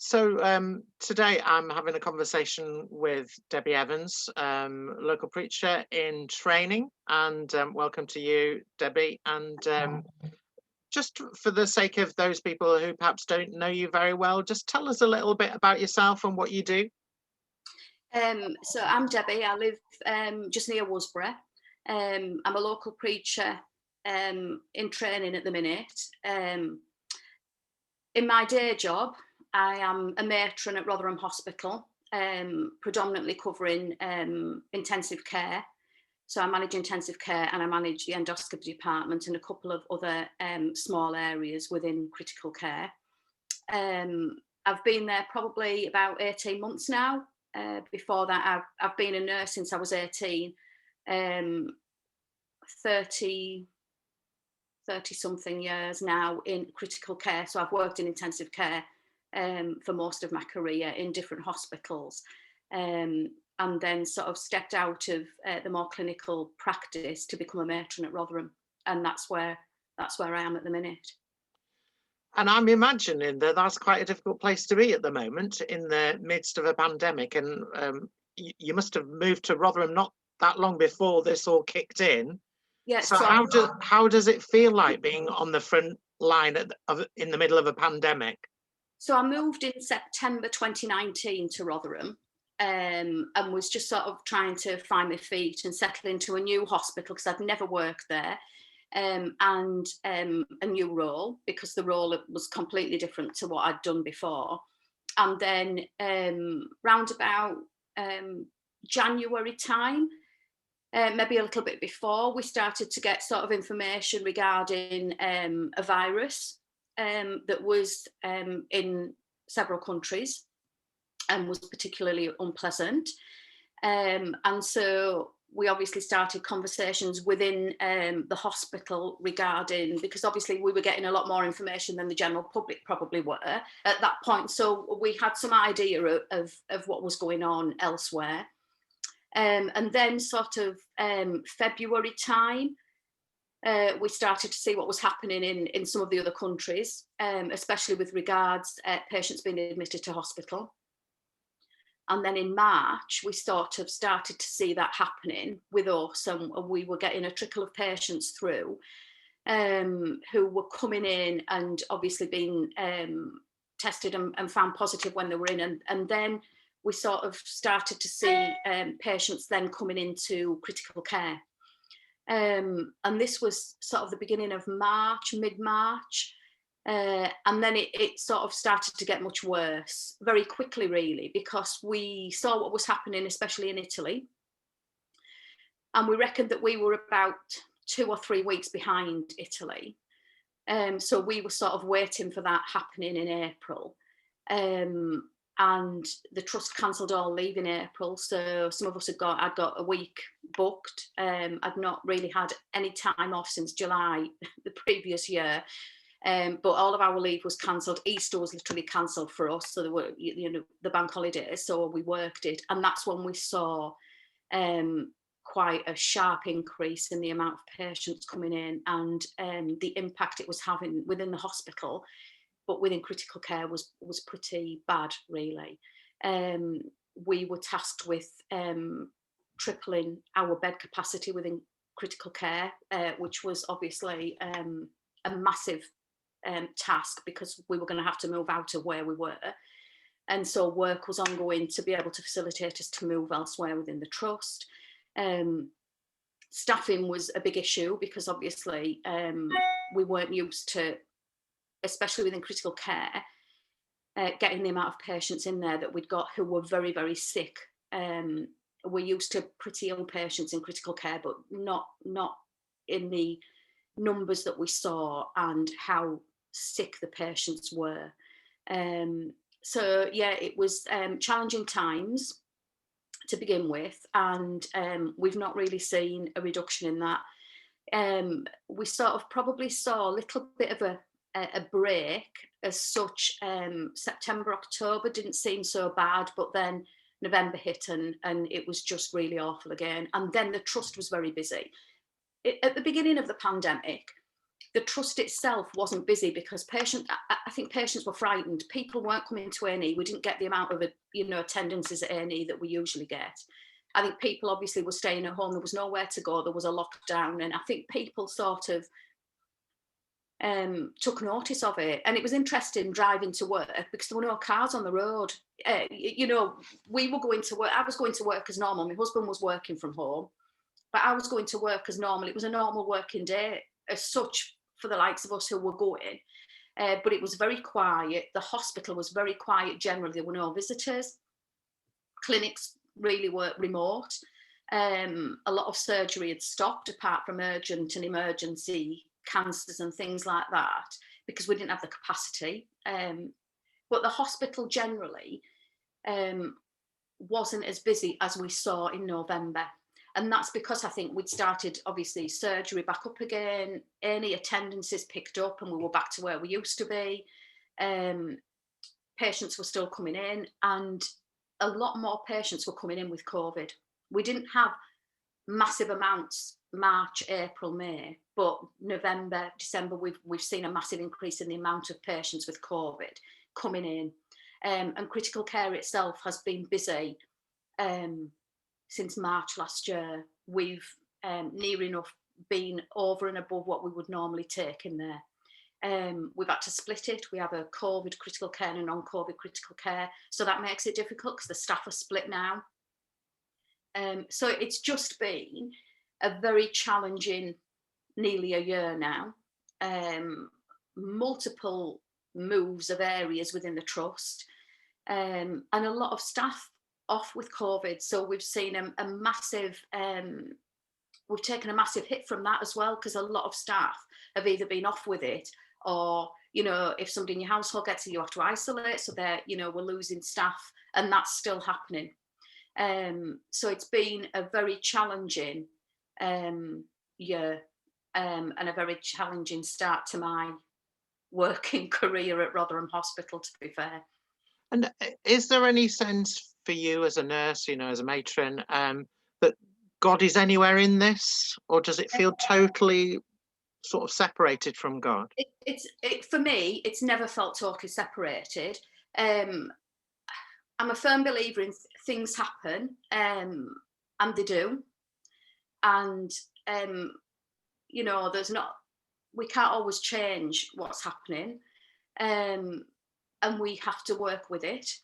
Today I'm having a conversation with Debbie Evans, local preacher in training, and welcome to you, Debbie. And just for the sake of those people who perhaps don't know you very well, just tell us a little bit about yourself and what you do. So I'm Debbie. I live just near Worsborough. I'm a local preacher in training at the minute. In my day job, I am a matron at Rotherham Hospital, predominantly covering intensive care. So I manage intensive care and I manage the endoscopy department and a couple of other small areas within critical care. I've been there probably about 18 months now. Before that, I've been a nurse since I was 18, um, 30, 30 something years now in critical care. So I've worked in intensive care for most of my career in different hospitals. And then sort of stepped out of the more clinical practice to become a matron at Rotherham. And that's where I am at the minute. And I'm imagining that that's quite a difficult place to be at the moment in the midst of a pandemic. And you must have moved to Rotherham not that long before this all kicked in. Yeah, So so how does it feel like being on the front line in the middle of a pandemic? So I moved in September 2019 to Rotherham, and was just sort of trying to find my feet and settle into a new hospital because I'd never worked there, and a new role because the role was completely different to what I'd done before. And then round about January time, maybe a little bit before, we started to get sort of information regarding a virus that was in several countries and was particularly unpleasant. And so we obviously started conversations within the hospital regarding, because obviously we were getting a lot more information than the general public probably were at that point. So we had some idea of what was going on elsewhere. And then sort of February time, we started to see what was happening in some of the other countries, especially with regards patients being admitted to hospital. And then in March, we sort of started to see that happening with us, and we were getting a trickle of patients through who were coming in and obviously being tested and found positive when they were in. And then we sort of started to see patients then coming into critical care. And this was sort of the beginning of March, mid-March. And then it sort of started to get much worse very quickly, really, because we saw what was happening, especially in Italy. And we reckoned that we were about 2 or 3 weeks behind Italy. So we were sort of waiting for that happening in April. And the trust cancelled all leave in April. So some of us I'd got a week booked. I'd not really had any time off since July the previous year. But all of our leave was cancelled. Easter was literally cancelled for us. So there were, the bank holidays. So we worked it. And that's when we saw quite a sharp increase in the amount of patients coming in and the impact it was having within the hospital. But within critical care was pretty bad, really. We were tasked with tripling our bed capacity within critical care, which was obviously a massive task because we were going to have to move out of where we were. And so work was ongoing to be able to facilitate us to move elsewhere within the trust. Staffing was a big issue because obviously we weren't used to, especially within critical care, getting the amount of patients in there that we'd got who were very, very sick. We're used to pretty young patients in critical care, but not in the numbers that we saw and how sick the patients were. So yeah, it was challenging times to begin with, and we've not really seen a reduction in that. We sort of probably saw a little bit of a break as such. September, October didn't seem so bad, but then November hit and it was just really awful again. And then the trust was very busy. At the beginning of the pandemic, the trust itself wasn't busy because I think patients were frightened. People weren't coming to A&E. We didn't get the amount of attendances at A&E that we usually get. I think people obviously were staying at home. There was nowhere to go. There was a lockdown, and I think people sort of took notice of it. And it was interesting driving to work because there were no cars on the road. We were going to work. I was going to work as normal. My husband was working from home, but I was going to work as normal. It was a normal working day as such for the likes of us who were going. But it was very quiet. The hospital was very quiet generally. There were no visitors. Clinics really were remote. A lot of surgery had stopped apart from urgent and emergency cancers and things like that because we didn't have the capacity. But the hospital generally wasn't as busy as we saw in November. And that's because I think we'd started, obviously, surgery back up again. Any attendances picked up and we were back to where we used to be. Patients were still coming in, and a lot more patients were coming in with COVID. We didn't have massive amounts March, April, May, but November, December, we've seen a massive increase in the amount of patients with COVID coming in. And critical care itself has been busy since March last year. We've near enough been over and above what we would normally take in there. We've had to split it. We have a COVID critical care and a non-COVID critical care. So that makes it difficult because the staff are split now. So it's just been a very challenging nearly a year now. Multiple moves of areas within the trust, and a lot of staff off with COVID. So we've seen a massive, we've taken a massive hit from that as well, because a lot of staff have either been off with it or, if somebody in your household gets it, you have to isolate. So we're losing staff, and that's still happening. So it's been a very challenging year, and a very challenging start to my working career at Rotherham Hospital, to be fair. And is there any sense for you as a nurse, as a matron, that God is anywhere in this, or does it feel totally sort of separated from God? For me, it's never felt totally separated. I'm a firm believer in things happen, and they do. And, we can't always change what's happening, and we have to work with it.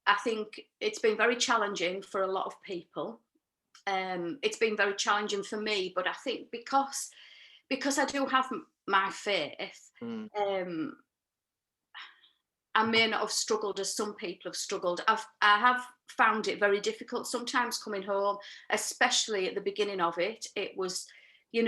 I think it's been very challenging for a lot of people. It's been very challenging for me, but I think because I do have my faith, I may not have struggled as some people have struggled. I have found it very difficult sometimes coming home, especially at the beginning of it. It was, we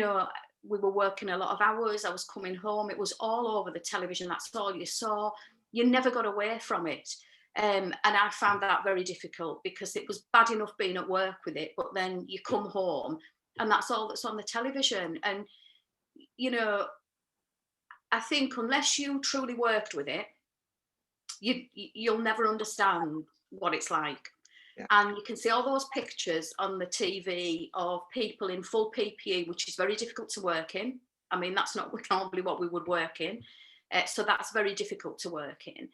were working a lot of hours. I was coming home. It was all over the television. That's all you saw. You never got away from it. And I found that very difficult because it was bad enough being at work with it, but then you come home and that's all that's on the television. And, I think unless you truly worked with it, you'll never understand what it's like. Yeah. And you can see all those pictures on the TV of people in full PPE, which is very difficult to work in. I mean, that's not normally what we would work in. So that's very difficult to work in.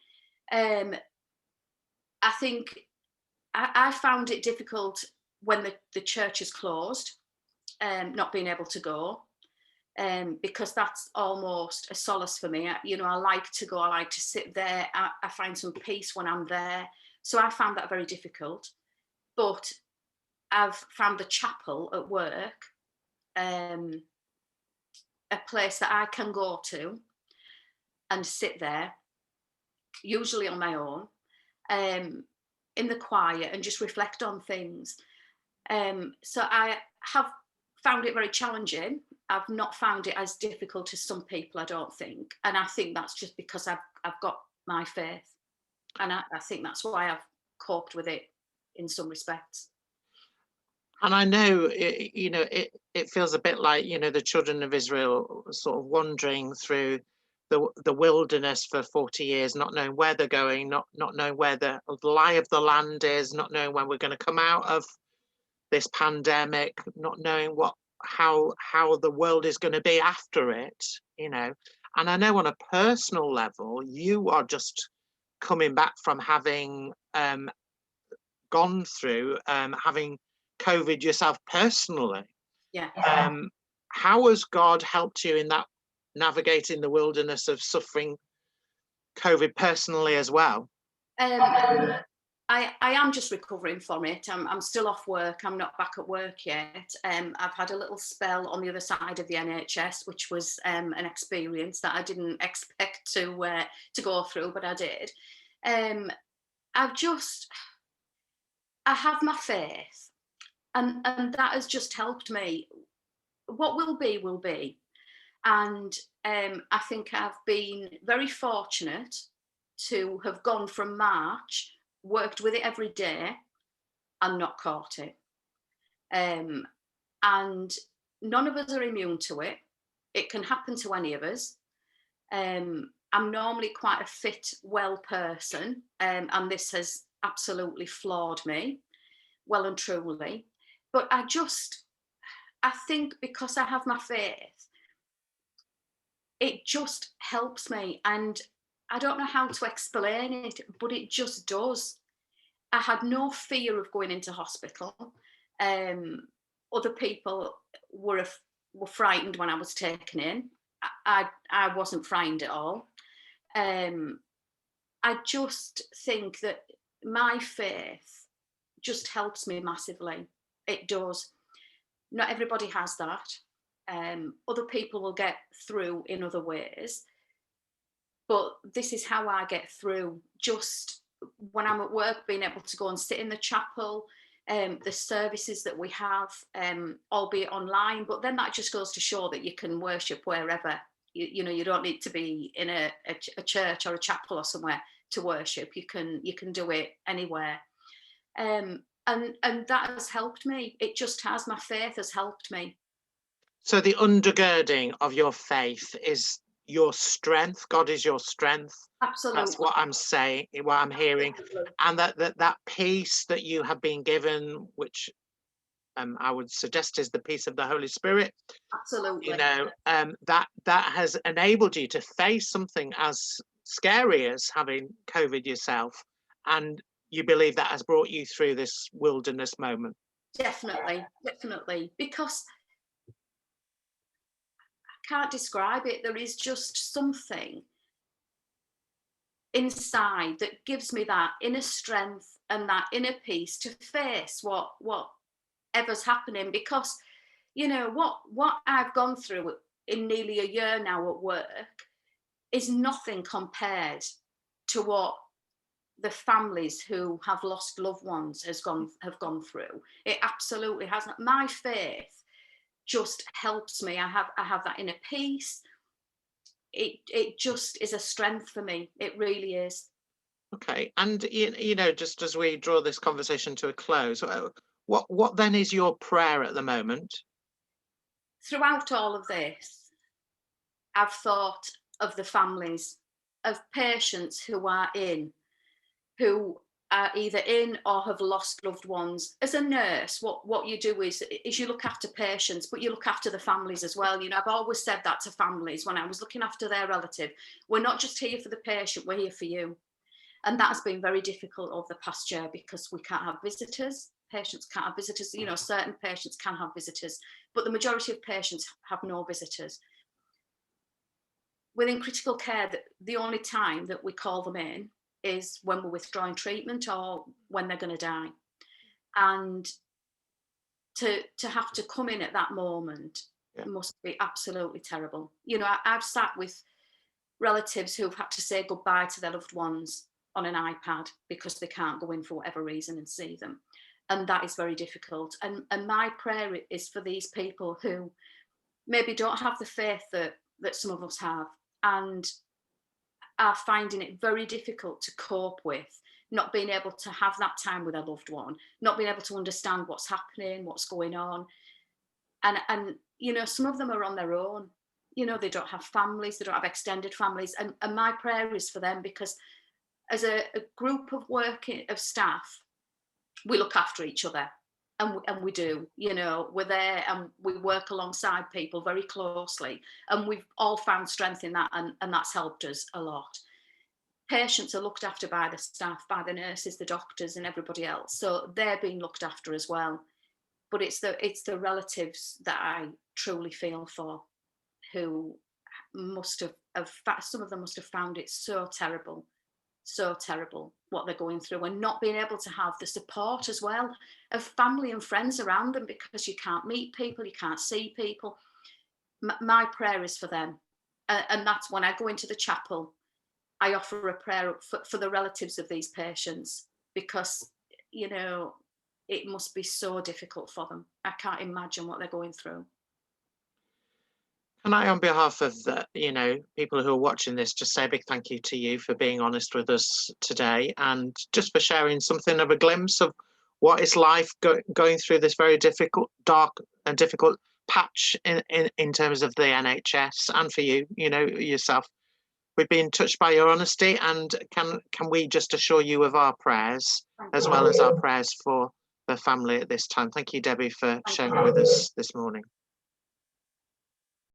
I think I found it difficult when the church is closed, not being able to go, because that's almost a solace for me. I like to go, I like to sit there. I find some peace when I'm there. So I found that very difficult. But I've found the chapel at work a place that I can go to and sit there, usually on my own, in the quiet, and just reflect on things. So I have found it very challenging. I've not found it as difficult as some people, I don't think. And I think that's just because I've got my faith. And I think that's why I've coped with it in some respects. And I know, it feels a bit like, the children of Israel sort of wandering through the wilderness for 40 years, not knowing where they're going, not knowing where the lie of the land is, not knowing when we're going to come out of this pandemic, not knowing what how the world is going to be after it, you know. And I know on a personal level, you are just coming back from having gone through having COVID yourself personally. Yeah. How has God helped you in that, navigating the wilderness of suffering COVID personally as well? I am just recovering from it. I'm still off work. I'm not back at work yet. I've had a little spell on the other side of the NHS, which was an experience that I didn't expect to go through, but I did. I've just, I have my faith, and that has just helped me. What will be, will be. And I think I've been very fortunate to have gone from March, worked with it every day, and not caught it. And none of us are immune to it. It can happen to any of us. I'm normally quite a fit, well person, and this has absolutely floored me, well and truly. But I think because I have my faith, it just helps me. And I don't know how to explain it, but it just does. I had no fear of going into hospital. Other people were frightened when I was taken in. I wasn't frightened at all. I just think that my faith just helps me massively. It does. Not everybody has that. Other people will get through in other ways. But this is how I get through. Just when I'm at work, being able to go and sit in the chapel, the services that we have, albeit online, but then that just goes to show that you can worship wherever. You know, you don't need to be in a church or a chapel or somewhere to worship. You can do it anywhere. And that has helped me. It just has. My faith has helped me. So the undergirding of your faith is your strength. God is your strength. Absolutely. That's what I'm saying, what I'm hearing. Absolutely. And that peace that you have been given, which I would suggest is the peace of the Holy Spirit. Absolutely. You know, that has enabled you to face something as scary as having COVID yourself. And you believe that has brought you through this wilderness moment. Definitely. Because I can't describe it. There is just something inside that gives me that inner strength and that inner peace to face whatever's happening. Because, you know, what I've gone through in nearly a year now at work is nothing compared to what the families who have lost loved ones have gone through. It absolutely hasn't. My faith just helps me. I have that inner peace. It just is a strength for me. It really is. Okay, and you know, just as we draw this conversation to a close, what then is your prayer at the moment? Throughout all of this, I've thought of the families of patients who are either in or have lost loved ones. As a nurse, what you do is you look after patients, but you look after the families as well. You know, I've always said that to families when I was looking after their relative. We're not just here for the patient, we're here for you. And that has been very difficult over the past year because we can't have visitors. Patients can't have visitors. You know, certain patients can have visitors, but the majority of patients have no visitors. Within critical care, the only time that we call them in is when we're withdrawing treatment or when they're going to die. And to have to come in at that moment must be absolutely terrible. You know, I've sat with relatives who've had to say goodbye to their loved ones on an iPad because they can't go in for whatever reason and see them. And that is very difficult. And my prayer is for these people who maybe don't have the faith that some of us have and are finding it very difficult to cope with not being able to have that time with their loved one, not being able to understand what's happening, what's going on. And you know, some of them are on their own. You know, they don't have families, they don't have extended families. And my prayer is for them because as a group of staff, we look after each other. and we do, you know, we're there and we work alongside people very closely, and we've all found strength in that, and that's helped us a lot. Patients are looked after by the staff, by the nurses, the doctors, and everybody else, so they're being looked after as well. But it's the relatives that I truly feel for, who must have some of them must have found it so terrible what they're going through, and not being able to have the support as well of family and friends around them, because you can't meet people, you can't see people. My prayer is for them, and that's when I go into the chapel, I offer a prayer for the relatives of these patients, because, you know, it must be so difficult for them. I can't imagine what they're going through. Can I, on behalf of the, people who are watching this, just say a big thank you to you for being honest with us today, and just for sharing something of a glimpse of what is life going through this very difficult, dark and difficult patch in terms of the NHS, and for you, yourself. We've been touched by your honesty, and can we just assure you of our prayers, as well as our prayers for the family at this time. Thank you, Debbie, for sharing with us this morning.